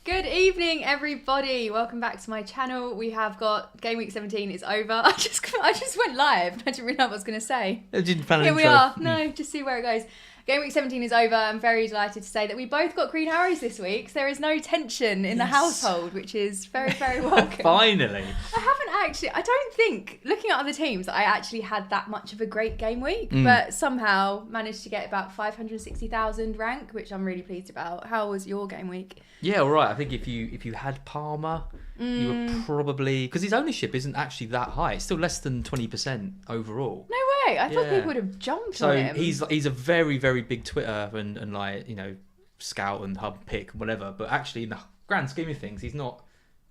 Good evening, everybody. Welcome back to my channel. We have got Gameweek 17 is over. I just went live. I didn't really know what I was going to say. I didn't plan an Here we intro. are. No, just see where it goes. Gameweek 17 is over. I'm very delighted to say that we both got green arrows this week. So there is no tension in the household, which is very, very welcome. Finally. I don't think, looking at other teams, I actually had that much of a great game week, but somehow managed to get about 560,000 rank, which I'm really pleased about. How was your game week? Yeah, all right. I think if you had Palmer, you were probably... Because his ownership isn't actually that high. It's still less than 20% overall. No way. I thought people would have jumped on him. So he's a very, very big Twitter and like, you know, scout and hub pick, whatever. But actually, in the grand scheme of things, he's not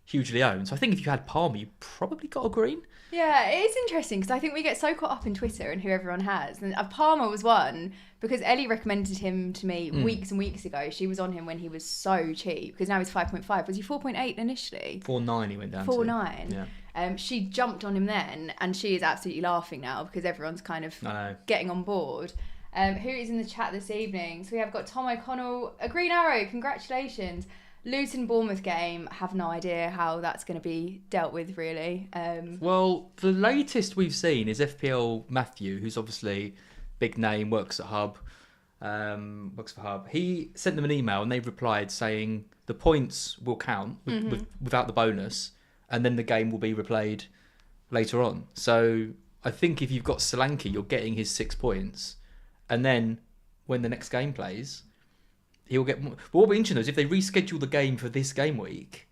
hugely owned. So I think if you had Palmer, you probably got a green. Yeah, it is interesting because I think we get so caught up in Twitter and who everyone has. And Palmer was one because Ellie recommended him to me weeks and weeks ago. She was on him when he was so cheap because now he's 5.5. Was he 4.8 initially? 4.9 he went down 4.9. to. Yeah. She jumped on him then and she is absolutely laughing now because everyone's kind of getting on board. Who is in the chat this evening? So we have got Tom O'Connell, a green arrow, congratulations. Luton Bournemouth game, have no idea how that's going to be dealt with, really. Well, the latest we've seen is FPL Matthew, who's obviously big name, works for Hub. He sent them an email and they replied saying the points will count without the bonus, and then the game will be replayed later on. So I think if you've got Solanke, you're getting his 6 points, and then when the next game plays, he'll get more. But what will be interesting is if they reschedule the game for this game week,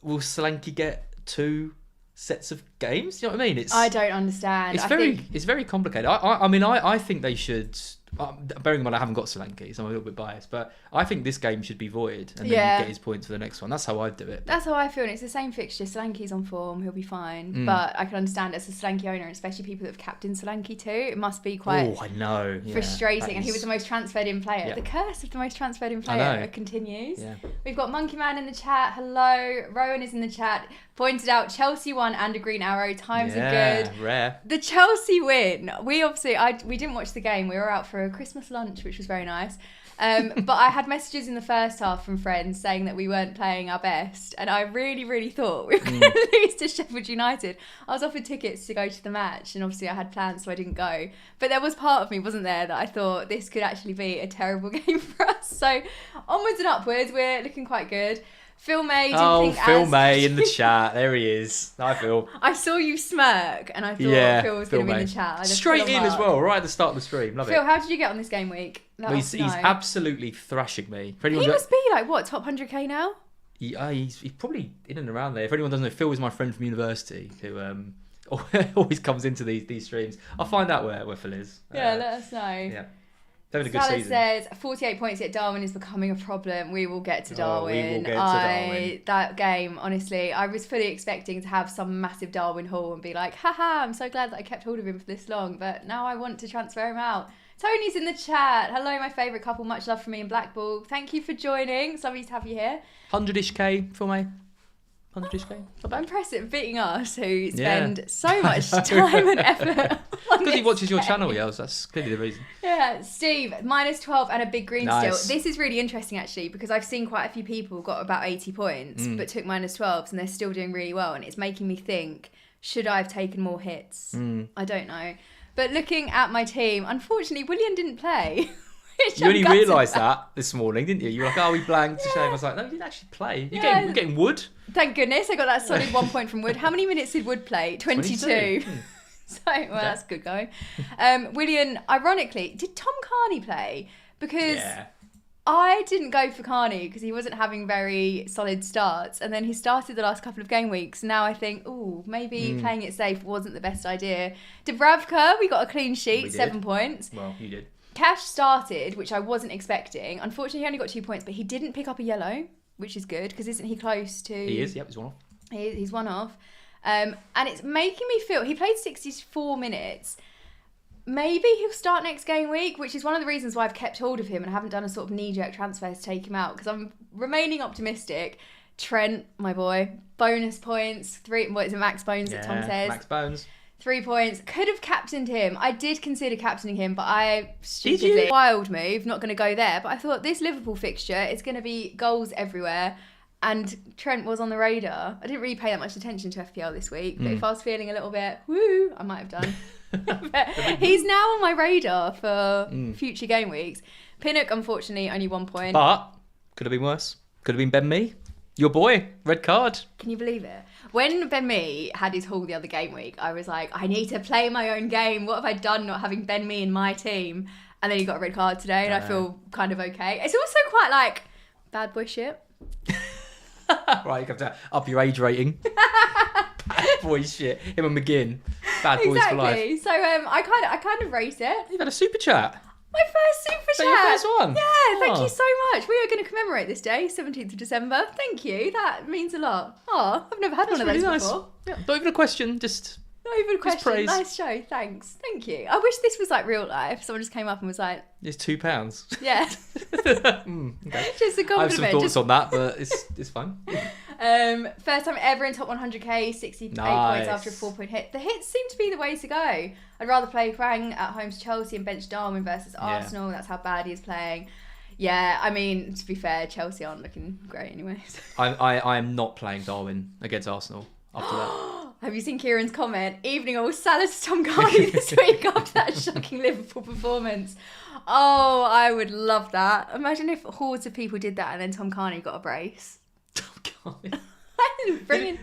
will Solanke get 2 sets of games? You know what I mean? I don't understand. It's very complicated. I think they should. Bearing in mind I haven't got Solanke, so I'm a little bit biased, but I think this game should be voided and then you get his points for the next one. That's how I'd do it. That's how I feel, and it's the same fixture. Solanke's on form, he'll be fine. But I can understand as a Solanke owner, especially people that have captained Solanke too, it must be quite frustrating. And he was the most transferred in player. Yeah. The curse of the most transferred in player continues. Yeah. We've got Monkey Man in the chat. Hello. Rowan is in the chat. Pointed out Chelsea won and a green arrow. Times are good. Rare. The Chelsea win. We obviously, we didn't watch the game. We were out for a Christmas lunch, which was very nice. But I had messages in the first half from friends saying that we weren't playing our best. And I really, really thought we were going to lose to Sheffield United. I was offered tickets to go to the match. And obviously I had plans, so I didn't go. But there was part of me, wasn't there, that I thought this could actually be a terrible game for us. So onwards and upwards, we're looking quite good. Phil May didn't think Phil May in the chat. There he is. Hi, Phil. I saw you smirk and I thought Phil was going to be in the chat. Straight in as well, right at the start of the stream. Love it. Phil, how did you get on this game week? He's absolutely thrashing me. He must be like, what, top 100k now? He's probably in and around there. If anyone doesn't know, Phil is my friend from university who always comes into these streams. I'll find out where Phil is. Yeah, let us know. Yeah. Having a good Salah season. says 48 points, yet Darwin is becoming a problem. We will get to Darwin. We will get to Darwin. That game, honestly, I was fully expecting to have some massive Darwin haul and be like, haha, I'm so glad that I kept hold of him for this long, but now I want to transfer him out. Tony's in the chat. Hello, my favourite couple. Much love from me and Blackball. Thank you for joining. It's lovely to have you here. 100-ish K for me. 100-ish K. I'm impressed at beating us who spend so much time and effort. Because he watches your channel, that's clearly the reason. Yeah, Steve, -12 and a big green still. This is really interesting actually because I've seen quite a few people got about 80 points but took -12s and they're still doing really well, and it's making me think, should I have taken more hits? I don't know. But looking at my team, unfortunately, William didn't play. You only realised that this morning, didn't you? You were like, oh, we blanked. It's a shame. I was like, no, you didn't actually play. You're getting Wood. Thank goodness. I got that solid 1 point from Wood. How many minutes did Wood play? 22. So, that's good going. William, ironically, did Tom Carney play? Because I didn't go for Carney because he wasn't having very solid starts. And then he started the last couple of game weeks. Now I think, maybe playing it safe wasn't the best idea. Dubravka, we got a clean sheet, 7 points. Well, you did. Cash started, which I wasn't expecting. Unfortunately, he only got 2 points, but he didn't pick up a yellow, which is good because isn't he close to... He is, yep, he's one off. He's one off. And it's making me feel... He played 64 minutes. Maybe he'll start next game week, which is one of the reasons why I've kept hold of him and I haven't done a sort of knee-jerk transfer to take him out because I'm remaining optimistic. Trent, my boy, bonus points. Max Bones that Tom says. Max Bones. 3 points. Could have captained him. I did consider captaining him, but I stupidly... Wild move, not going to go there. But I thought this Liverpool fixture is going to be goals everywhere. And Trent was on the radar. I didn't really pay that much attention to FPL this week, but if I was feeling a little bit woo, I might have done. But he's now on my radar for future game weeks. Pinnock, unfortunately, only 1 point. But could have been worse. Could have been Ben Mee, your boy, red card. Can you believe it? When Ben Mee had his haul the other game week, I was like, I need to play my own game. What have I done not having Ben Mee in my team? And then he got a red card today, and I feel kind of okay. It's also quite like bad boy shit. Right, you have to up your age rating. Bad boy shit. Him and McGinn. Bad boys for life. Exactly. So I kind of rate it. You've had a super chat. My first super chat. Your first one? Yeah, thank you so much. We are going to commemorate this day, 17th of December. Thank you. That means a lot. Oh, I've never had one of those before. Yeah. Not even a question, just... Not even a question. Praise. Nice show. Thanks. Thank you. I wish this was like real life. Someone just came up and was like... It's £2. Yeah. Okay. Just a compliment. I have some thoughts on that, but it's fine. First time ever in top 100k, 68 points after a 4-point hit. The hits seem to be the way to go. I'd rather play Krang at home to Chelsea and bench Darwin versus Arsenal. That's how bad he is playing. Yeah, I mean, to be fair, Chelsea aren't looking great anyway. I am not playing Darwin against Arsenal after that. Have you seen Kieran's comment? Evening all, Salah to Tom Carney this week after that shocking Liverpool performance. Oh, I would love that. Imagine if hordes of people did that and then Tom Carney got a brace. Tom Carney.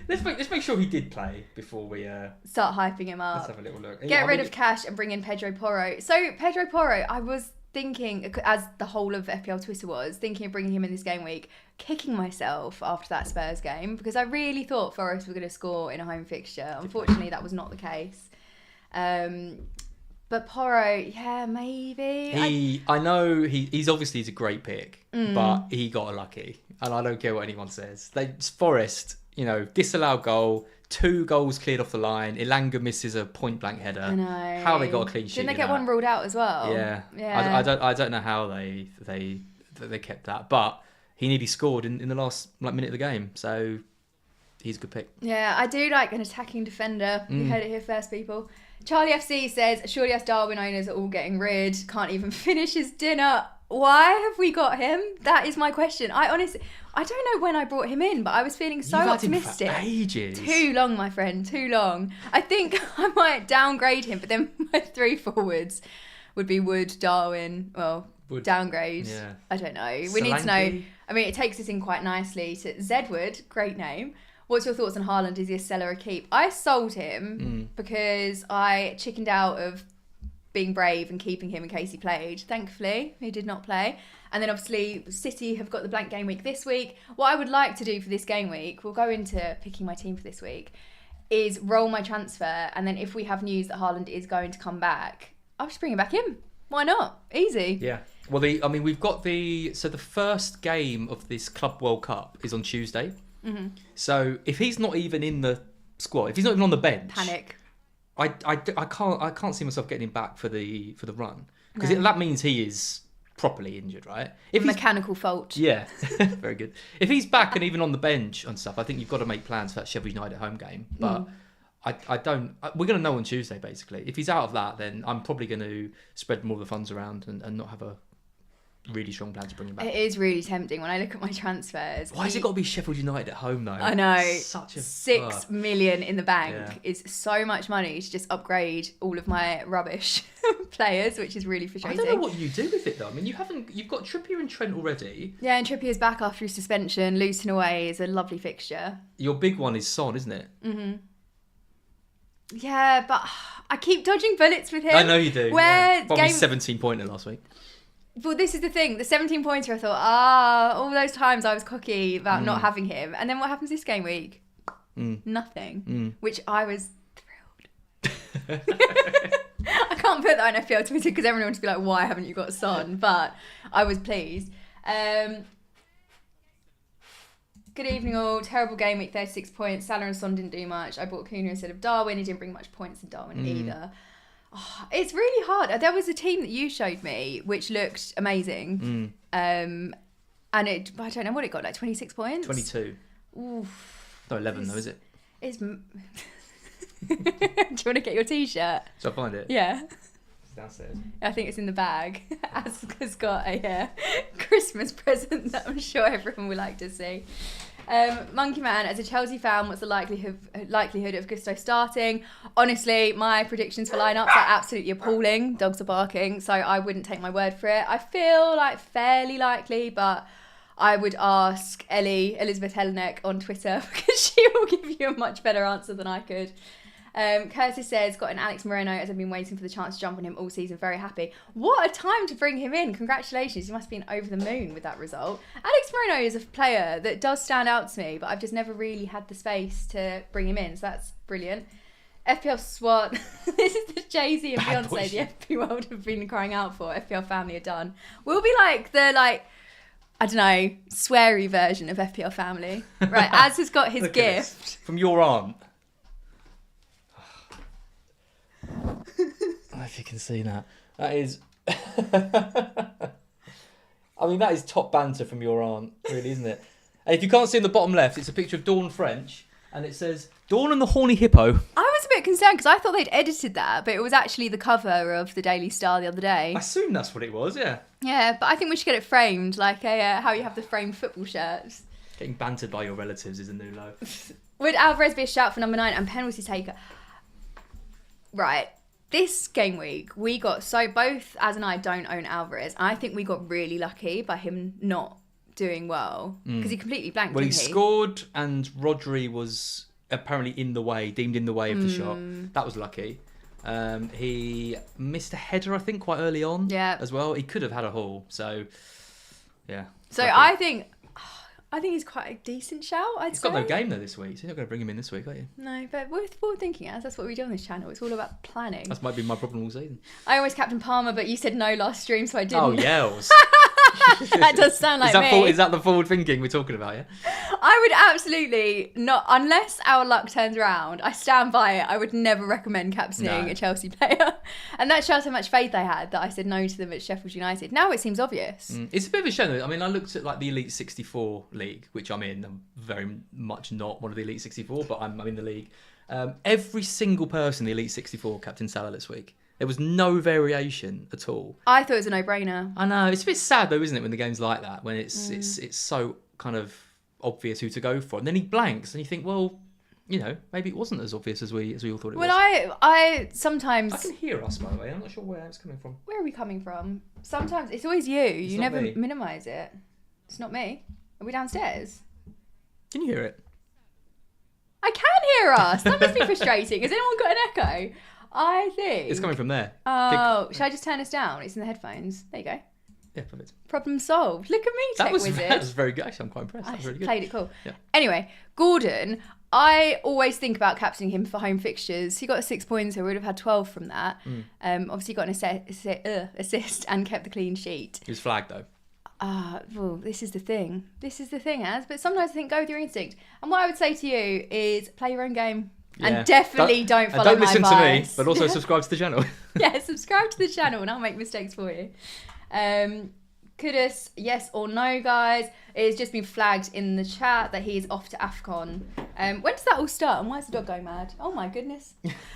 Let's make sure he did play before we start hyping him up. Let's have a little look. Get rid of Cash and bring in Pedro Porro. So Pedro Porro, I was thinking, as the whole of FPL Twitter was, thinking of bringing him in this game week, kicking myself after that Spurs game because I really thought Forest were going to score in a home fixture. Unfortunately, that was not the case. But Porro, yeah, maybe. I know he's obviously a great pick, but he got lucky, and I don't care what anyone says. Forest, disallowed goal. 2 goals cleared off the line. Ilanga misses a point-blank header. I know. How they got a clean sheet? Didn't they get one ruled out as well? Yeah. Yeah. I don't know how they kept that, but he nearly scored in the last minute of the game. So he's a good pick. Yeah, I do like an attacking defender. You heard it here first, people. Charlie FC says, surely us Darwin owners are all getting rid. Can't even finish his dinner. Why have we got him? That is my question. I don't know when I brought him in, but I was feeling so optimistic. You've had him for ages. Too long, my friend, too long. I think I might downgrade him, but then my 3 forwards would be Wood, Darwin, downgrade. Yeah. I don't know. We need to know. I mean, it takes us in quite nicely to Zedwood, great name. What's your thoughts on Haaland? Is he a sell or a keep? I sold him because I chickened out of being brave and keeping him in case he played. Thankfully, he did not play. And then obviously City have got the blank game week this week. What I would like to do for this game week, we'll go into picking my team for this week, is roll my transfer. And then if we have news that Haaland is going to come back, I'll just bring him back in. Why not? Easy. Yeah. Well, we've got the first game of this Club World Cup is on Tuesday. Mm-hmm. So if he's not even in the squad, if he's not even on the bench, panic. I can't see myself getting him back for the run because that means he is properly injured, right? If mechanical fault. Yeah, very good. If he's back and even on the bench and stuff, I think you've got to make plans for that Sheffield United home game. But I don't. We're going to know on Tuesday basically. If he's out of that, then I'm probably going to spread more of the funds around and not have a really strong plan to bring him back. It is really tempting when I look at my transfers. Why has it got to be Sheffield United at home though? I know. Such a 6 million in the bank is so much money to just upgrade all of my rubbish players, which is really frustrating. I don't know what you do with it though. I mean, you've got Trippier and Trent already. Yeah, and Trippier's back after his suspension. Luton away is a lovely fixture. Your big one is Son, isn't it? Mm-hmm. Yeah, but I keep dodging bullets with him. I know you do. Probably 17-pointer last week. Well, this is the thing. The 17-pointer, I thought, all those times I was cocky about not having him. And then what happens this game week? Nothing. Which I was thrilled. I can't put that on FPL Twitter because everyone would be like, why haven't you got Son? But I was pleased. Good evening all. Terrible game week, 36 points. Salah and Son didn't do much. I bought Kuna instead of Darwin. He didn't bring much points in Darwin either. Oh, it's really hard. There was a team that you showed me which looked amazing. And I don't know what it got, like 26 points? 22. Oof. No, 11 though, is it? Do you want to get your t-shirt? Shall I find it? Yeah. It's downstairs. I think it's in the bag. Aska's got a Christmas present that I'm sure everyone would like to see. Monkey Man, as a Chelsea fan, what's the likelihood of Gusto starting? Honestly, my predictions for lineups are absolutely appalling. Dogs are barking, so I wouldn't take my word for it. I feel like fairly likely, but I would ask Elizabeth Helenek on Twitter because she will give you a much better answer than I could. Curtis says, got an Alex Moreno as I've been waiting for the chance to jump on him all season. Very happy. What a time to bring him in. Congratulations. You must have been over the moon with that result. Alex Moreno is a player that does stand out to me, but I've just never really had the space to bring him in. So that's brilliant. FPL SWAT. This is the Jay-Z and Bad Beyonce boys. the FPL world have been crying out for. FPL family are done. We'll be like the, I don't know, sweary version of FPL family. Right, Az has got his Look at this. gift. From your aunt. I don't know if you can see that. That is... I mean, that is top banter from your aunt, really, isn't it? And if you can't see in the bottom left, it's a picture of Dawn French, and it says, Dawn and the Horny Hippo. I was a bit concerned because I thought they'd edited that, but it was actually the cover of the Daily Star the other day. I assume that's what it was, yeah. Yeah, but I think we should get it framed, like how you have the framed football shirts. Getting bantered by your relatives is a new low. Would Alvarez be a shout for number 9 and penalty taker? Right. This game week, we got both Az and I don't own Alvarez. I think we got really lucky by him not doing well because he completely blanked. Well, he didn't he scored, and Rodri was apparently deemed in the way of the shot. That was lucky. He missed a header, I think, quite early on. Yeah. As well, he could have had a haul. So, yeah. So lucky. I think he's quite a decent shout. I'd He's say. got no game though this week, so you're not going to bring him in this week, are you? No, but we're forward thinking, as that's what we do on this channel. It's all about planning. That might be my problem all season. I always captain Palmer, but you said no last stream, so I didn't. Oh, yells. That does sound like me. Is that the forward thinking we're talking about, yeah? I would absolutely not, unless our luck turns around, I stand by it. I would never recommend captaining a Chelsea player. And that shows how much faith I had that I said no to them at Sheffield United. Now it seems obvious. It's a bit of a shame though. I mean, I looked at the Elite 64 league, which I'm in. I'm very much not one of the Elite 64, but I'm in the league. Every single person in the Elite 64 captain Salah this week. There was no variation at all. I thought it was a no-brainer. I know. It's a bit sad though, isn't it, when the game's like that, when it's so kind of obvious who to go for. And then he blanks and you think, well, maybe it wasn't as obvious as we all thought it was. Well, I sometimes... I can hear us, by the way. I'm not sure where it's coming from. Where are we coming from? Sometimes it's always you. You not never me. minimise it. It's not me. Are we downstairs? Can you hear it? I can hear us. That must be frustrating. Has anyone got an echo? I think... It's coming from there. Oh, should I just turn this down? It's in the headphones. There you go. Yeah, perfect. Problem solved. Look at me, Tech Wizard. That was very good. Actually, I'm quite impressed. That I was really good. played it cool. Yeah. Anyway, Gordon, I always think about captaining him for home fixtures. He got a 6 points, so we would have had 12 from that. Obviously got an assist and kept the clean sheet. He was flagged though. Well, this is the thing. Az. But sometimes I think go with your instinct. And what I would say to you is play your own game. Yeah. And definitely don't follow don't my listen advice. to me, but also subscribe to the channel. Yeah, subscribe to the channel and I'll make mistakes for you. Kudus, yes or no, guys? It's just been flagged in the chat that he's off to AFCON. When does that all start? And why is the dog going mad? Oh my goodness.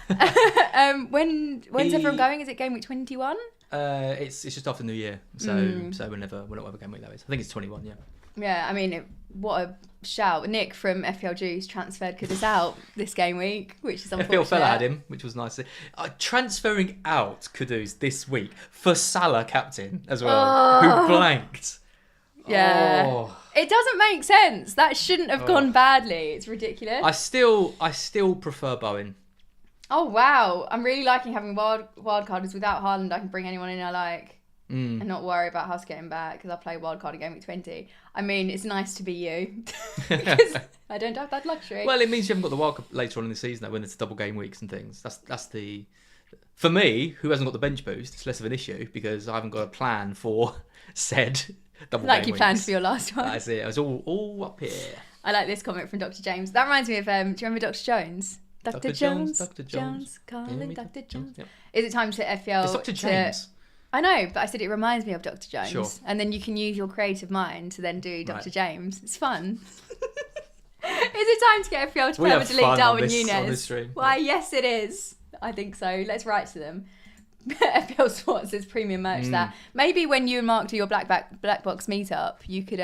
When's everyone going? Is it game week 21? It's just after New Year, so whenever game week that is. I think it's 21. Yeah. Yeah, I mean, what a shout. Nick from FPL Juice transferred Kudus out this game week, which is unfortunate. FPL fella had him, which was nice. Transferring out Kudus this week for Salah captain as well, who blanked. Yeah. Oh. It doesn't make sense. That shouldn't have gone badly. It's ridiculous. I still prefer Bowen. Oh, wow. I'm really liking having wildcarders. Without Haaland, I can bring anyone in I like. And not worry about House getting back because I play wildcard in game week 20. I mean, it's nice to be you because I don't have that luxury. Well, it means you haven't got the wildcard later on in the season though, when it's double game weeks and things. That's the... For me, who hasn't got the bench boost, it's less of an issue because I haven't got a plan for said double game weeks. Like you planned for your last one. That's it. It was all up here. I like this comment from Dr. James. That reminds me of, do you remember Dr. Jones? Dr. Jones, calling Dr. Jones. Yep. Is it time to FPL? It's Dr. James. I know, but I said it reminds me of Dr. Jones. Sure. And then you can use your creative mind to then do Dr. James. It's fun. Is it time to get FPL to We have permanently fun Darwin on this Nunes? stream. Why, yes, it is. I think so. Let's write to them. FPL SWAT says premium merch that. Maybe when you and Mark do your black box meetup, you could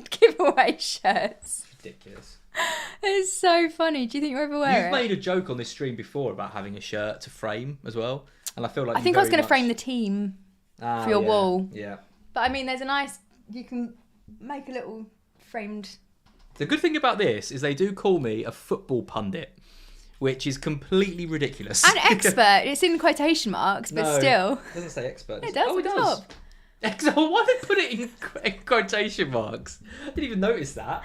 give away shirts. Ridiculous. It's so funny. Do you think you'll ever wear it? You've made a joke on this stream before about having a shirt to frame as well, and I feel like I think I was going to frame the team for your wall. Yeah. But I mean, there's a nice. You can make a little framed. The good thing about this is they do call me a football pundit, which is completely ridiculous. And expert. It's in quotation marks, but No, still. It doesn't say expert. It does. Oh, it at does. top. Why did they put it in quotation marks? I didn't even notice that.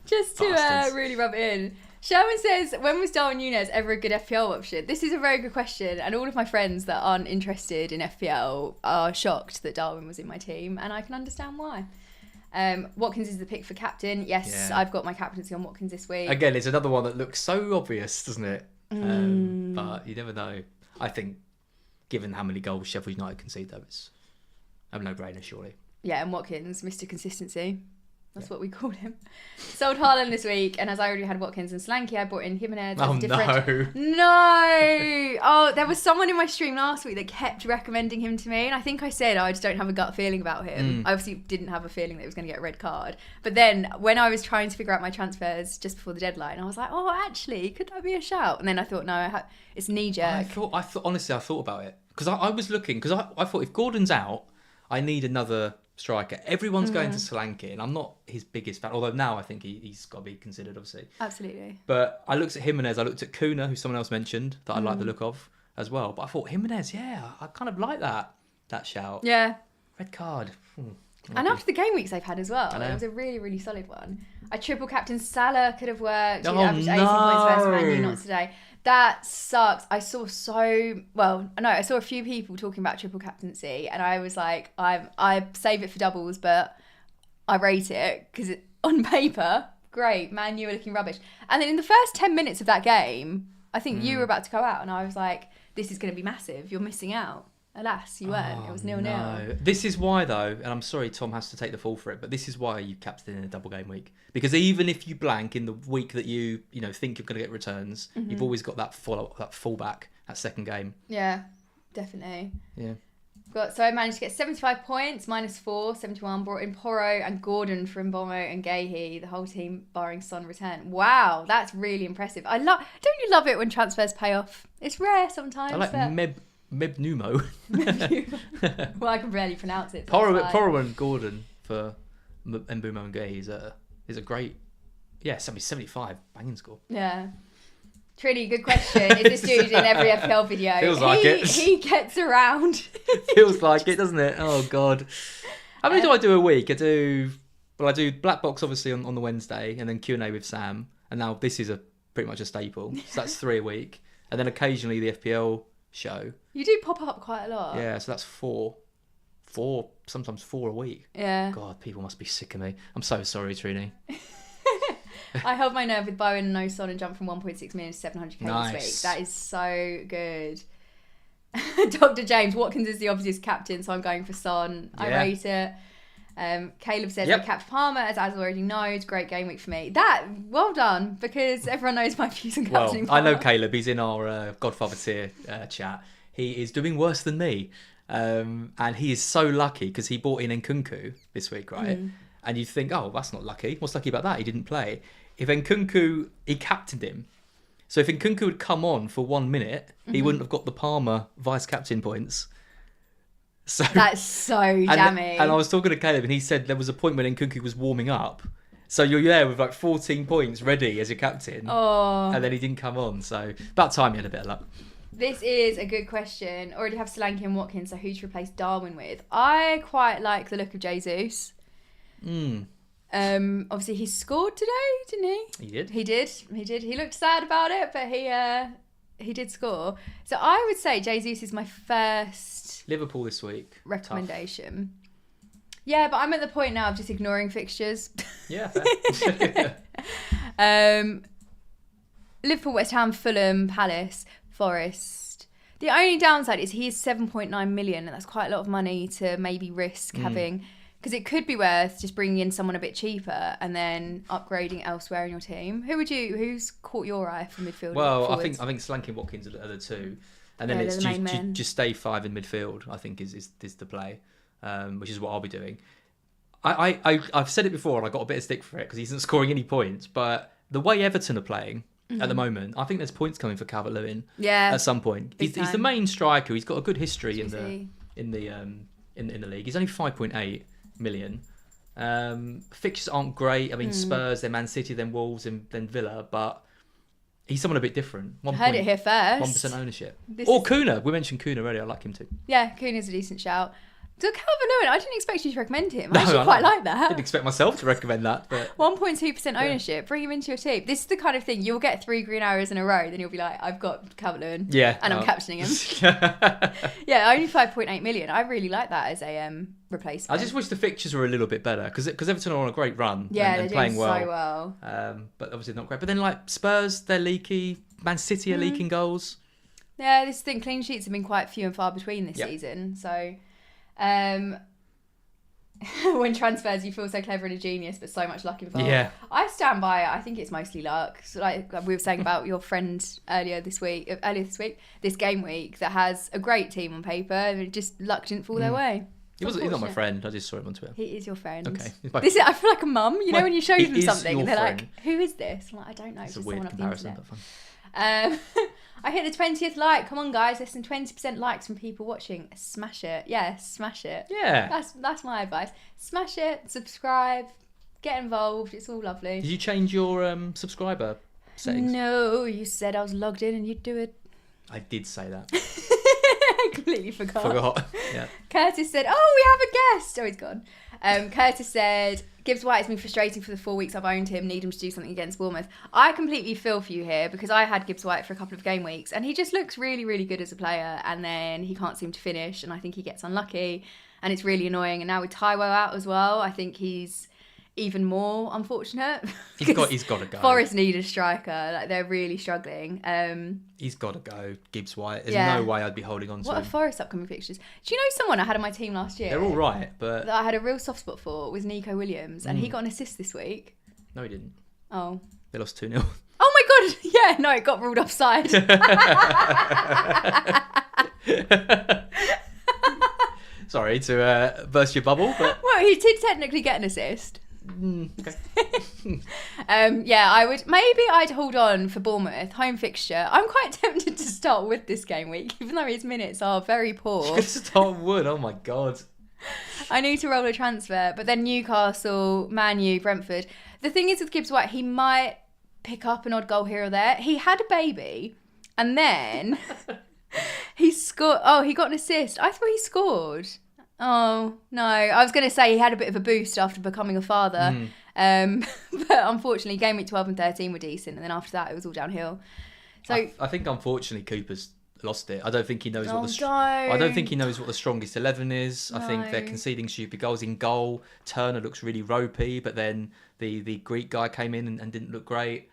Just to Bastards. really rub it in. Sherman says, when was Darwin Núñez ever a good FPL option? This is a very good question, and all of my friends that aren't interested in FPL are shocked that Darwin was in my team, and I can understand why. Watkins is the pick for captain. Yes, Yeah. I've got my captaincy on Watkins this week. Again, it's another one that looks so obvious, doesn't it? But you never know. I think, given how many goals Sheffield United concede, though, it's a no-brainer, surely. Yeah, and Watkins, Mr. Consistency. That's what we called him. Sold Haaland this week, and as I already had Watkins and Solanke, I brought in Jimenez as a different. No! Oh, there was someone in my stream last week that kept recommending him to me, and I think I said I just don't have a gut feeling about him. I obviously didn't have a feeling that he was going to get a red card. But then when I was trying to figure out my transfers just before the deadline, I was like, oh, actually, could that be a shout? And then I thought, no, it's knee-jerk. I thought honestly, I thought about it because I was looking because I thought if Gordon's out, I need another striker. Everyone's going to Solanke, and I'm not his biggest fan. Although now I think he's got to be considered, obviously. Absolutely. But I looked at Jimenez. I looked at Kuna, who someone else mentioned that I like the look of as well. But I thought Jimenez, yeah, I kind of like that shout. Yeah. Red card. And after the game weeks they've had as well, I know. it was a really, really solid one. I triple captain Salah could have worked. He Oh, averaged 18 points versus Man U, no. not today. That sucks. I saw I saw a few people talking about triple captaincy, and I was like, I save it for doubles, but I rate it because on paper, great. Man U are looking rubbish. And then in the first 10 minutes of that game, I think you were about to go out, and I was like, this is going to be massive. You're missing out. Alas, you weren't. It was 0-0. No. This is why, though, and I'm sorry Tom has to take the fall for it, but this is why you captain in a double game week. Because even if you blank in the week that you think you're going to get returns, you've always got that fallback, that second game. Yeah, definitely. Yeah. So I managed to get 75 points, -4, 71. Brought in Porro and Gordon from Bomo and Gahey, the whole team barring Son return. Wow, that's really impressive. Don't you love it when transfers pay off? It's rare sometimes. I like Mebnumo. Well, I can barely pronounce it. So Porro and Gordon for Mbumo and Gay is a great, 75 banging score. Yeah. Trini, good question. Is this dude in every FPL video? Feels like it. He gets around. Feels like it, doesn't it? Oh God. How many do I do a week? I do Black Box obviously on the Wednesday, and then Q&A with Sam, and now this is pretty much a staple. So that's 3 a week, and then occasionally the FPL show. You do pop up quite a lot. Yeah, so that's 4, sometimes 4 a week. Yeah. God, people must be sick of me. I'm so sorry, Trini. I held my nerve with Bowen and no Son and jumped from 1.6 million to 700k Nice. this week. That is so good. Dr. James, Watkins is the obvious captain, so I'm going for Son. I Yeah. rate it. Caleb says, Yep. I capped Palmer, as already knows. Great game week for me. Well done, because everyone knows my views on Well, captaining I know Palmer. Caleb. He's in our Godfather tier chat. He is doing worse than me. And he is so lucky because he bought in Nkunku this week, right? And you think, oh, that's not lucky. What's lucky about that? He didn't play. If Nkunku, he captained him. So if Nkunku had come on for 1 minute, he wouldn't have got the Palmer vice-captain points. So That's so jammy. And I was talking to Caleb and he said there was a point when Nkunku was warming up. So you're there with like 14 points ready as your captain. Oh. And then he didn't come on. So about time he had a bit of luck. This is a good question. Already have Solanke and Watkins, so who to replace Darwin with? I quite like the look of Jesus. Obviously he scored today, didn't he? He did. He did. He looked sad about it, but he did score. So I would say Jesus is my first Liverpool this week. recommendation. Tough. Yeah, but I'm at the point now of just ignoring fixtures. Yeah, fair. Liverpool, West Ham, Fulham, Palace, Forest. The only downside is he is 7.9 million, and that's quite a lot of money to maybe risk having, because it could be worth just bringing in someone a bit cheaper and then upgrading elsewhere in your team. Who's caught your eye for midfield? Well, forwards? I think Solanke and Watkins are the two, and then Yeah, it's they're the main men. just stay 5 in midfield. I think is the play, which is what I'll be doing. I've said it before and I got a bit of stick for it because he isn't scoring any points. But the way Everton are playing at the moment, I think there's points coming for Calvert-Lewin. Yeah. At some point, he's the main striker. He's got a good history in the league. He's only 5.8 million. Fixtures aren't great. I mean, Spurs, then Man City, then Wolves, and then Villa, but he's someone a bit different. Heard it here first. 1% ownership. Kuna. We mentioned Kuna earlier. I like him too. Yeah, Kuna's a decent shout. So Calvert-Lewin, I didn't expect you to recommend him. I actually quite like that. I didn't expect myself to recommend that. But 1.2% onship. Bring him into your team. This is the kind of thing, you'll get 3 green arrows in a row, then you'll be like, I've got Calvert-Lewin. Yeah. And I'm captioning him. Yeah, only 5.8 million. I really like that as a replacement. I just wish the fixtures were a little bit better because Everton are on a great run. Yeah, and they're playing doing so well. But obviously not great. But then like Spurs, they're leaky. Man City are leaking goals. Yeah, this thing, clean sheets have been quite few and far between this season. So, when transfers, you feel so clever and a genius, but so much luck involved. Yeah. I stand by it. I think it's mostly luck. So like we were saying about your friend earlier this week, this game week that has a great team on paper, and it just luck didn't fall their way. He's not my friend. I just saw him on Twitter. He is your friend. Okay. I feel like a mum. You know when you show them something and they're friend. like, "Who is this?" I'm like, I don't know. It's just a weird someone off the comparison, internet. but fun. I hit the 20th like. Come on, guys. Less than 20% likes from people watching. Smash it. Yeah, smash it. Yeah. That's my advice. Smash it. Subscribe. Get involved. It's all lovely. Did you change your subscriber settings? No, you said I was logged in and you'd do it. I did say that. I completely forgot. Yeah. Curtis said, "Oh, we have a guest." Oh, he's gone. Curtis said, "Gibbs White has been frustrating for the 4 weeks I've owned him. Need him to do something against Bournemouth." I completely feel for you here because I had Gibbs White for a couple of game weeks and he just looks really, really good as a player and then he can't seem to finish and I think he gets unlucky and it's really annoying. And now with Taiwo out as well, I think he's even more unfortunate. He's got to go. Forest need a striker. Like they're really struggling. He's got to go. Gibbs White. There's no way I'd be holding on to him. What are Forest upcoming fixtures? Do you know someone I had on my team last year? They're all right, but that I had a real soft spot for was Nico Williams, and he got an assist this week. No, he didn't. Oh. They lost 2-0. Oh my god! Yeah, no, it got ruled offside. Sorry to burst your bubble, but well, he did technically get an assist. Okay. I'd hold on for Bournemouth home fixture. I'm quite tempted to start Wood this game week, even though his minutes are very poor. Start Wood. Oh my god. I need to roll a transfer, but then Newcastle, Man U, Brentford. The thing is with Gibbs White, he might pick up an odd goal here or there. He had a baby, and then he scored. Oh, he got an assist. I thought he scored. Oh, no. I was going to say he had a bit of a boost after becoming a father. But unfortunately, game week 12 and 13 were decent. And then after that, it was all downhill. So I think, unfortunately, Cooper's lost it. I don't think he knows I don't think he knows what the strongest 11 is. No. I think they're conceding stupid goals in goal. Turner looks really ropey, but then the Greek guy came in and didn't look great.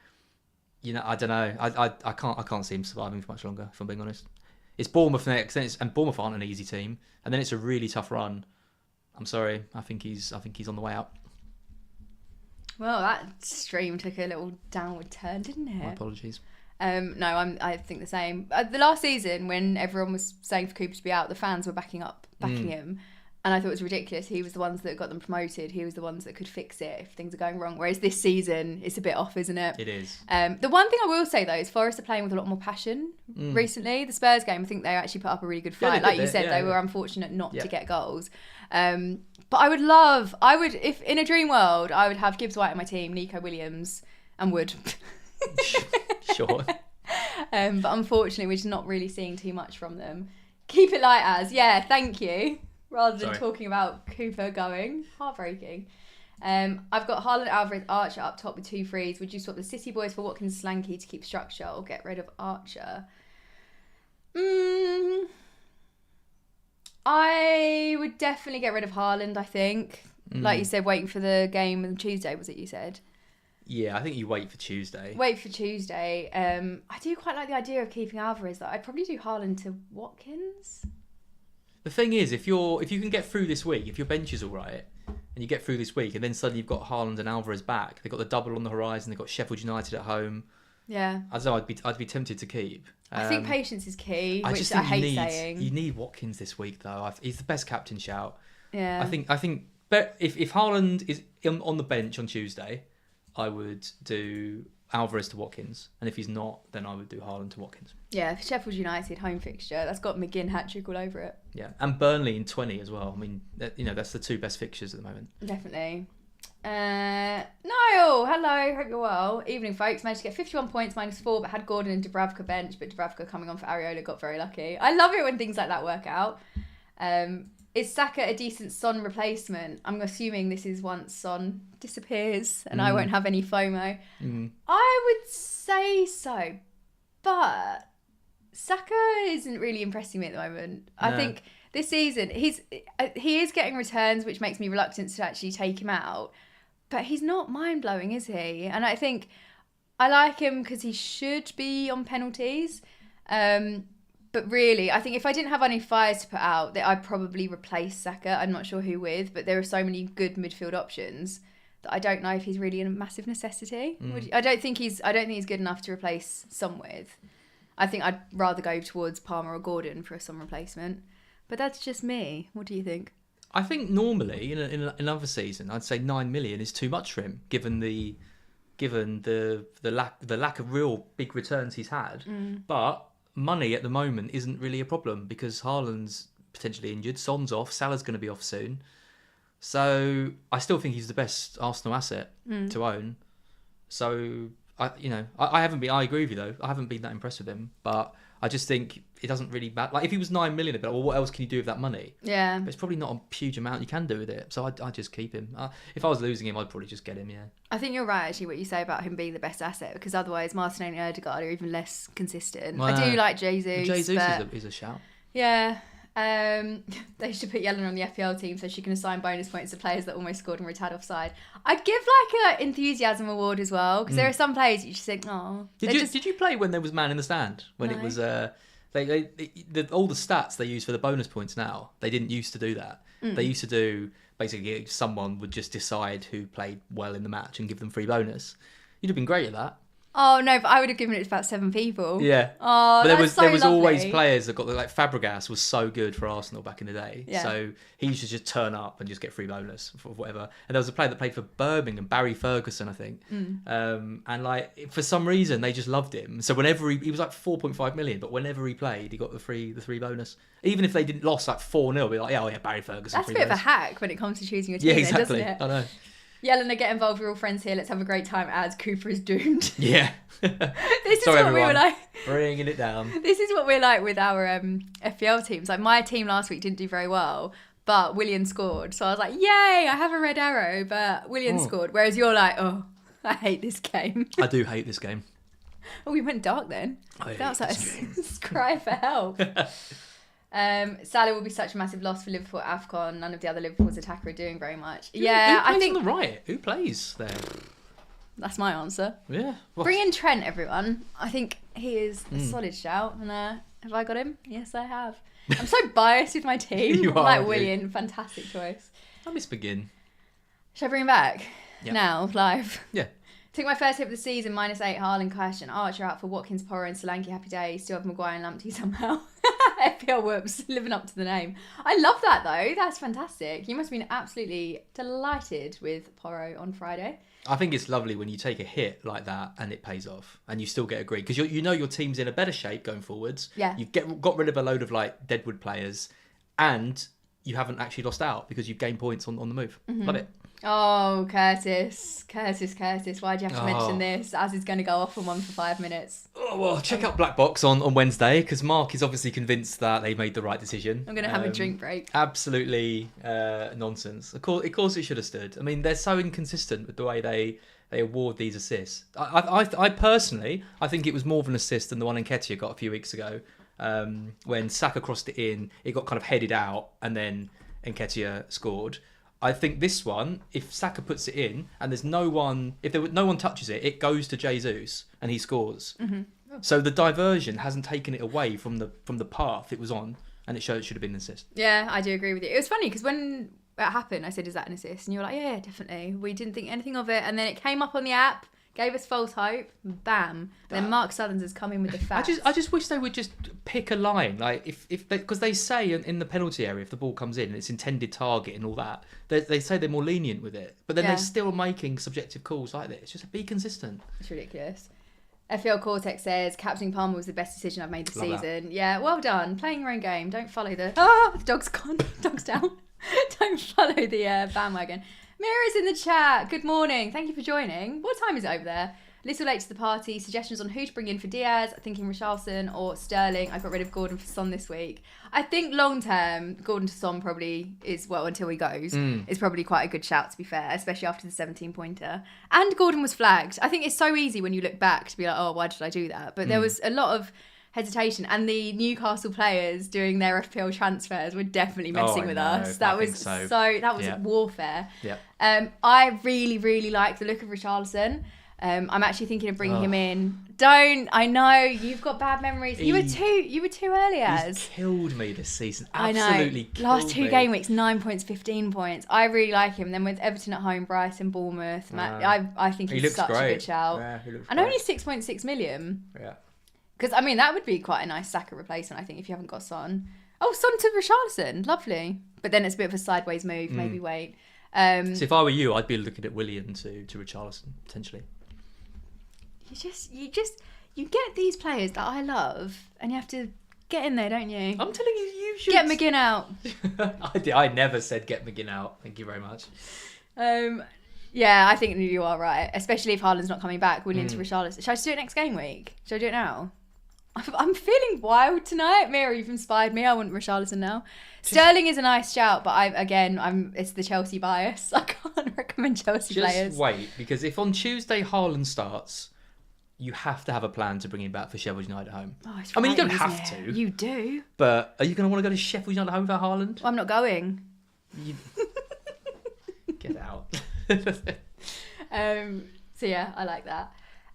You know, I don't know. I can't see him surviving for much longer, if I'm being honest. It's Bournemouth next, and Bournemouth aren't an easy team, and then it's a really tough run. I'm sorry, I think he's on the way out. Well, that stream took a little downward turn, didn't it? My apologies. No, I think the same. The last season, when everyone was saying for Cooper to be out, the fans were backing him. And I thought it was ridiculous. He was the ones that got them promoted. He was the ones that could fix it if things are going wrong. Whereas this season, it's a bit off, isn't it? It is. The one thing I will say, though, is Forest are playing with a lot more passion recently. The Spurs game, I think they actually put up a really good fight. Like you said, they were unfortunate not to get goals. But I would, if in a dream world, I would have Gibbs White on my team, Nico Williams, and Wood. Sure. But unfortunately, we're just not really seeing too much from them. Keep it light as. Yeah, thank you. Rather than talking about Cooper going. Heartbreaking. I've got Haaland, Alvarez, Archer up top with 2 frees. Would you swap the City boys for Watkins, Slanky to keep structure or get rid of Archer? I would definitely get rid of Haaland, I think. Like you said, waiting for the game on Tuesday, was it you said? Yeah, I think you wait for Tuesday. I do quite like the idea of keeping Alvarez, though. I'd probably do Haaland to Watkins. The thing is, if you can get through this week, if your bench is all right, and you get through this week, and then suddenly you've got Haaland and Alvarez back, they've got the double on the horizon, they've got Sheffield United at home. Yeah. I don't know, I'd be tempted to keep. I think patience is key, I hate saying. You need Watkins this week, though. He's the best captain shout. Yeah. I think if Haaland is on the bench on Tuesday, I would do Alvarez to Watkins, and if he's not, then I would do Haaland to Watkins. Yeah, for Sheffield United home fixture, that's got McGinn hat-trick all over it. Yeah, and Burnley in 20 as well. I mean, that's the two best fixtures at the moment. Definitely. Niall, hello, hope you're well. Evening, folks. Managed to get 51 points, -4, but had Gordon and Dubravka bench, but Dubravka coming on for Areola got very lucky. I love it when things like that work out. Is Saka a decent Son replacement? I'm assuming this is once Son disappears and I won't have any FOMO. I would say so, but Saka isn't really impressing me at the moment. No. I think this season he is getting returns, which makes me reluctant to actually take him out. But he's not mind-blowing, is he? And I think I like him because he should be on penalties. But really, I think if I didn't have any fires to put out, that I'd probably replace Saka. I'm not sure who with, but there are so many good midfield options that I don't know if he's really a massive necessity. I don't think he's good enough to replace Son with. I think I'd rather go towards Palmer or Gordon for a Son replacement. But that's just me. What do you think? I think normally in another season, I'd say 9 million is too much for him, given the lack of real big returns he's had. But money at the moment isn't really a problem because Haaland's potentially injured, Son's off, Salah's going to be off soon. So I still think he's the best Arsenal asset to own. So I agree with you though. I haven't been that impressed with him, but I just think it doesn't really matter. Like if he was 9 million, I'd be like, well, what else can you do with that money? Yeah, but it's probably not a huge amount you can do with it. So I'd just keep him. If I was losing him, I'd probably just get him. Yeah, I think you're right actually what you say about him being the best asset because otherwise Martinelli and Odegaard are even less consistent. Well, I do like Jesus. Jesus is a shout. Yeah. They should put Yelena on the FPL team so she can assign bonus points to players that almost scored and were tad offside. I'd give like an enthusiasm award as well because there are some players you just think, oh. Did you play when there was man in the stand when it was all the stats they use for the bonus points now? They didn't used to do that. They used to do basically someone would just decide who played well in the match and give them free bonus. You'd have been great at that. Oh no, but I would have given it to about 7 people. Yeah. Oh, but there was always players that got like Fabregas was so good for Arsenal back in the day. Yeah. So he used to just turn up and just get free bonus for whatever. And there was a player that played for Birmingham, Barry Ferguson, I think. And like for some reason they just loved him. So whenever he was like 4.5 million, but whenever he played, he got the free bonus. Even if they didn't lost like 4-0, be like, yeah, Barry Ferguson. That's a bit of a hack when it comes to choosing your team, exactly. Then, doesn't it? I know. Yelena, get involved. We're all friends here. Let's have a great time. As Cooper is doomed. Yeah. This is what everyone. We were like. Bringing it down. This is what we're like with our FPL teams. Like my team last week didn't do very well, but Willian scored. So I was like, yay! I have a red arrow, but Willian scored. Whereas you're like, oh, I hate this game. I do hate this game. Oh, we went dark then. That was like a cry for help. Salah will be such a massive loss for Liverpool at AFCON. None of the other Liverpool's attacker are doing very much. Who plays on the right? Who plays there? That's my answer. Yeah. Bring in Trent, everyone. I think he is a solid shout. And have I got him? Yes, I have. I'm so biased with my team. You I'm like Willian, fantastic choice. Let me begin. Shall I bring him back? Yep. Now, live? Yeah. Took my first hit of the season, -8, Haaland, Cash and Archer out for Watkins, Porro and Solanke, happy days. Still have Maguire and Lamptey somehow. FPL whoops, living up to the name. I love that though, that's fantastic. You must have been absolutely delighted with Porro on Friday. I think it's lovely when you take a hit like that and it pays off and you still get a green because you know your team's in a better shape going forwards. Yeah. You've got rid of a load of like deadwood players and you haven't actually lost out because you've gained points on the move. Love it. Oh, Curtis. Why'd you have to mention this? Az is going to go off on one for 5 minutes. Oh, well, check out Black Box on Wednesday because Mark is obviously convinced that they made the right decision. I'm going to have a drink break. Absolutely nonsense. Of course it should have stood. I mean, they're so inconsistent with the way they award these assists. I personally, I think it was more of an assist than the one Nketiah got a few weeks ago when Saka crossed it in, it got kind of headed out and then Nketiah scored. I think this one, if Saka puts it in and there's no one, no one touches it, it goes to Jesus and he scores. So the diversion hasn't taken it away from the path it was on, and it should have been an assist. Yeah, I do agree with you. It was funny because when it happened, I said, "Is that an assist?" And you were like, "Yeah, definitely." We didn't think anything of it, and then it came up on the app. Gave us false hope. Bam. Then Mark Sullins has come in with the facts. I just wish they would just pick a line. Like if because they say in the penalty area, if the ball comes in and it's intended target and all that, they say they're more lenient with it. But then they're still making subjective calls like this. Just be consistent. It's ridiculous. FPL Cortex says, captaining Palmer was the best decision I've made this Love season. That. Yeah, well done. Playing your own game. Don't follow the dog's gone. Dog's down. Don't follow the bandwagon. Mira's in the chat. Good morning. Thank you for joining. What time is it over there? A little late to the party. Suggestions on who to bring in for Diaz. Thinking Richarlison or Sterling. I got rid of Gordon for Son this week. I think long term, Gordon to Son probably is, well, until he goes, is probably quite a good shout, to be fair, especially after the 17-pointer. And Gordon was flagged. I think it's so easy when you look back to be like, oh, why did I do that? But there was a lot of hesitation, and the Newcastle players doing their FPL transfers were definitely messing with us. That was that was warfare. Yeah. I really, really like the look of Richarlison. I'm actually thinking of bringing him in. I know you've got bad memories. You were too early. He's killed me this season. Absolutely killed me. Last 2 game weeks, 9 points, 15 points. I really like him. Then with Everton at home, Brighton, Bournemouth, I think he's such a good shout. Yeah, he looks and great. Only 6.6 million. Yeah. Because, I mean, that would be quite a nice Saka replacement, I think, if you haven't got Son. Oh, Son to Richarlison. Lovely. But then it's a bit of a sideways move. Maybe wait. So if I were you, I'd be looking at Willian to Richarlison, potentially. You get these players that I love, and you have to get in there, don't you? I'm telling you, you should. Get McGinn out. I never said get McGinn out. Thank you very much. Yeah, I think you are right. Especially if Haaland's not coming back. Willian to Richarlison. Should I just do it next game week? Should I do it now? I'm feeling wild tonight. Mira, you've inspired me. I want Richarlison now. Sterling is a nice shout, but it's the Chelsea bias. I can't recommend Chelsea players. Just wait, because if on Tuesday Haaland starts, you have to have a plan to bring him back for Sheffield United at home. Oh, I mean, you don't have to. You do. But are you going to want to go to Sheffield United at home without Haaland? Well, I'm not going. Get out. So yeah, I like that.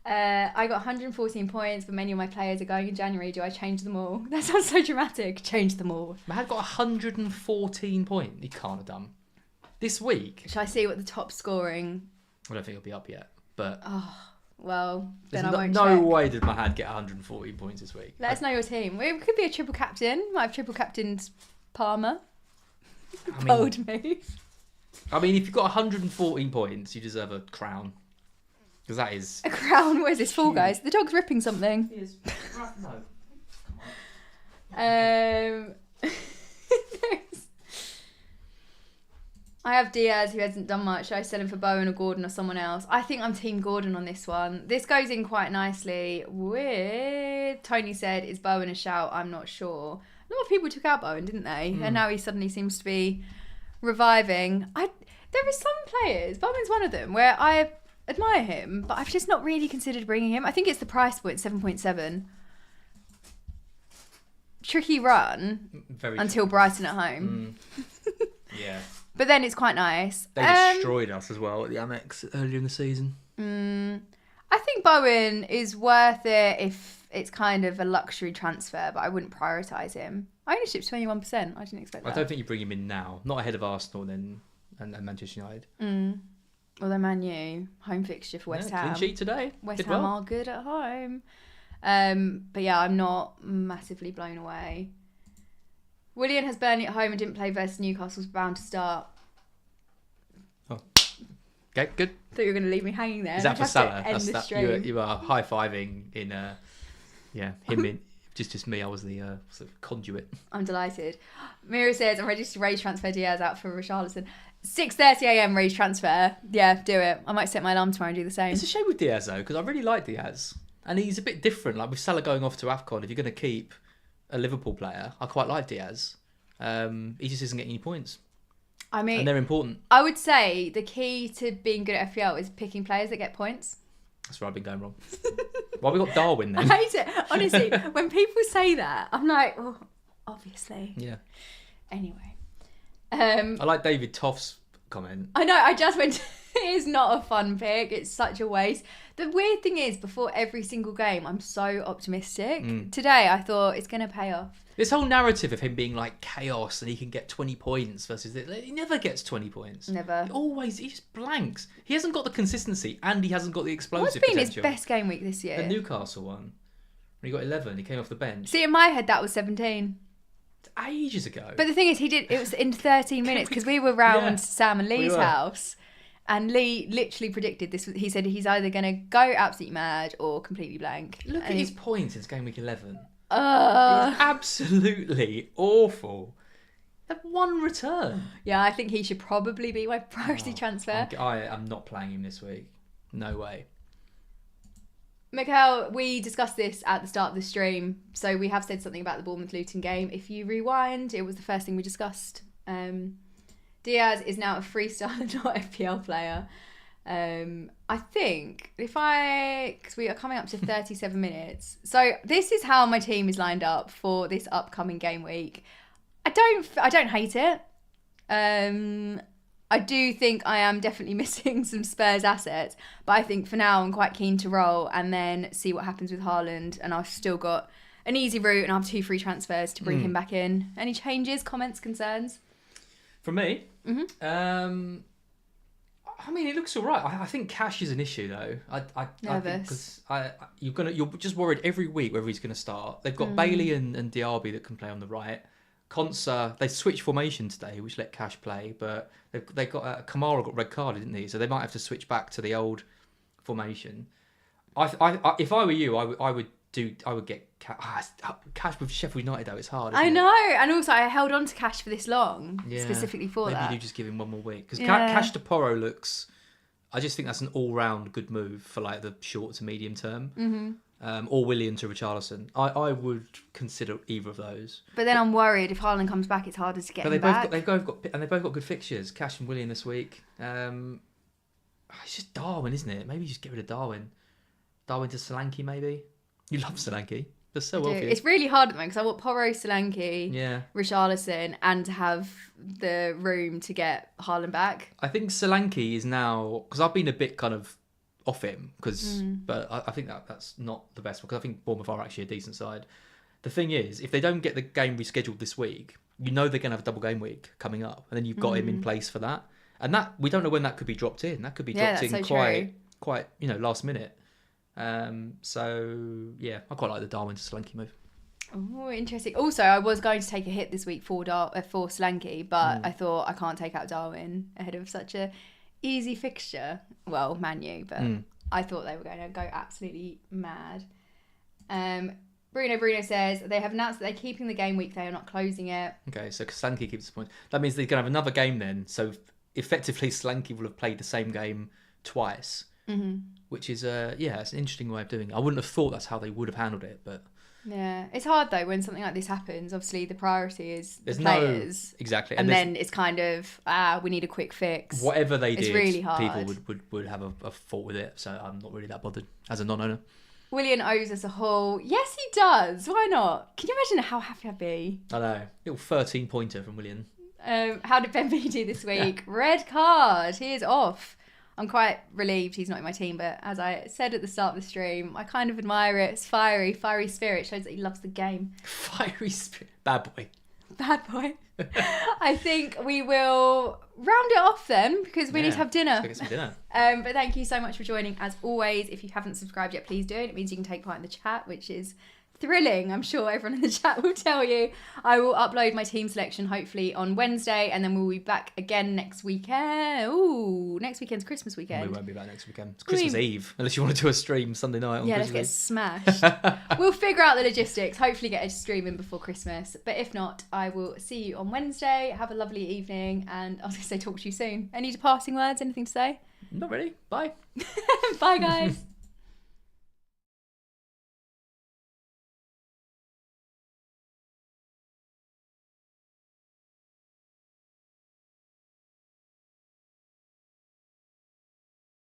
I got 114 points, but many of my players are going in January. Do I change them all? That sounds so dramatic. Change them all. Man got 114 points. He can't have done. This week. Shall I see what the top scoring? I don't think it'll be up yet. But well, then I won't no check. way did Mahad get 114 points this week. Let us know your team. It could be a triple captain. Might have triple captained Palmer. Bold move. I mean, if you've got 114 points, you deserve a crown. Because that is... A crown? Where's this Fall Guys? The dog's ripping something. He is. No. I have Diaz, who hasn't done much. Should I sell him for Bowen or Gordon or someone else? I think I'm Team Gordon on this one. This goes in quite nicely with... Tony said, is Bowen a shout? I'm not sure. A lot of people took out Bowen, didn't they? And now he suddenly seems to be reviving. There are some players, Bowen's one of them, where I admire him, but I've just not really considered bringing him. I think it's the price point, 7.7. Tricky run until Brighton at home. Yeah. But then it's quite nice. They destroyed us as well at the Amex earlier in the season. I think Bowen is worth it if it's kind of a luxury transfer, but I wouldn't prioritise him. Ownership's 21%. I didn't expect that. I don't think you bring him in now. Not ahead of Arsenal and Manchester United. Well, they're Man U. Home fixture for West Ham. Clean sheet today. West Ham are good at home. But yeah, I'm not massively blown away. Willian has Burnley at home and didn't play versus Newcastle's bound to start. Oh. Okay, good. Thought you were going to leave me hanging there. Is that for Salah? You are high-fiving in, him in. Just me, I was the sort of conduit. I'm delighted. Mira says, I'm ready to raise transfer Diaz out for Richarlison. 6:30am raise transfer. Yeah, do it. I might set my alarm tomorrow and do the same. It's a shame with Diaz, though, because I really like Diaz. And he's a bit different. Like with Salah going off to AFCON, if you're going to keep a Liverpool player, I quite like Diaz. He just isn't getting any points. I mean, and they're important. I would say the key to being good at FPL is picking players that get points. That's where I've been going wrong. Why have we got Darwin then? I hate it. Honestly, when people say that, I'm like, oh, obviously. Yeah. Anyway. I like David Toff's comment. I know, I just went, it is not a fun pick. It's such a waste. The weird thing is, before every single game, I'm so optimistic. Today, I thought it's going to pay off. This whole narrative of him being like chaos and he can get 20 points versus it, he never gets 20 points. Never. He just blanks. He hasn't got the consistency and he hasn't got the explosive What's been potential. his best game week this year? The Newcastle one. When he got 11, he came off the bench. See, in my head, that was 17. Ages ago. But the thing is, it was in 13 minutes because we were round Sam and Lee's house. And Lee literally predicted this. He said he's either going to go absolutely mad or completely blank. Look at his points in game week 11. He's absolutely awful. Had one return. Yeah, I think he should probably be my priority transfer. I am not playing him this week. No way. Mikhail, we discussed this at the start of the stream, so we have said something about the Bournemouth-Luton game. If you rewind, it was the first thing we discussed. Diaz is now a freestyle and not FPL player. I think because we are coming up to 37 minutes. So this is how my team is lined up for this upcoming game week. I don't hate it. I do think I am definitely missing some Spurs assets, but I think for now I'm quite keen to roll and then see what happens with Haaland, and I've still got an easy route and I have 2 free transfers to bring him back in. Any changes, comments, concerns? From me? Mm-hmm. I mean, it looks all right. I think cash is an issue though. Nervous. You're just worried every week whether he's going to start. They've got Bailey and Diaby that can play on the right. Konsa, they switched formation today, which let Cash play, but they got Kamara got red carded, didn't he? So they might have to switch back to the old formation. If I were you, I would get Cash with Sheffield United though. It's hard. I know, and also I held on to Cash for this long, specifically for that. Maybe you do just give him one more week because Cash to Porro looks. I just think that's an all-round good move for like the short to medium term. Mm-hmm. Or Willian to Richarlison. I would consider either of those. But then I'm worried if Haaland comes back, it's harder to get him back. They've both got good fixtures. Cash and Willian this week. It's just Darwin, isn't it? Maybe just get rid of Darwin. Darwin to Solanke, maybe. You love Solanke. That's so well for you. It's really hard at the moment because I want Porro, Solanke, Richarlison, and to have the room to get Haaland back. I think Solanke is now, because I've been a bit kind of off him, but I think that's not the best one, because I think Bournemouth are actually a decent side. The thing is, if they don't get the game rescheduled this week, you know they're going to have a double game week coming up, and then you've got him in place for that. And that we don't know when that could be dropped in. That could be dropped in quite last minute. So yeah, I quite like the Darwin to Solanke move. Oh, interesting. Also, I was going to take a hit this week for Solanke, but I thought I can't take out Darwin ahead of such a easy fixture. Well, Man U, but I thought they were going to go absolutely mad. Bruno says they have announced that they're keeping the game week. They are not closing it. Okay, so Solanke keeps the point. That means they're going to have another game then. So effectively, Solanke will have played the same game twice, which is it's an interesting way of doing it. I wouldn't have thought that's how they would have handled it, but yeah, it's hard though when something like this happens. Obviously, the priority is the players, exactly, and then it's kind of we need a quick fix. Whatever they did, it's really hard. People would have a fault with it. So I'm not really that bothered as a non-owner. Willian owes us a haul. Yes, he does. Why not? Can you imagine how happy I'd be? I know. Little 13-pointer from Willian. How did Ben B do this week? Red card. He is off. I'm quite relieved he's not in my team, but as I said at the start of the stream, I kind of admire it. It's fiery spirit. Shows that he loves the game. Fiery spirit. Bad boy. I think we will round it off then, because we need to have dinner. Let's go get some dinner. But thank you so much for joining. As always, if you haven't subscribed yet, please do it. It means you can take part in the chat, which is thrilling. I'm sure everyone in the chat will tell you. I will upload my team selection hopefully on Wednesday, and then we'll be back again next weekend. Ooh, next weekend's Christmas weekend. We won't be back next weekend. It's Christmas Eve, unless you want to do a stream Sunday night on Christmas. Let's get smashed. We'll figure out the logistics. Hopefully get a stream in before Christmas. But if not, I will see you on Wednesday. Have a lovely evening, and I was going to say talk to you soon. Any departing words? Anything to say? Not really. Bye. Bye, guys.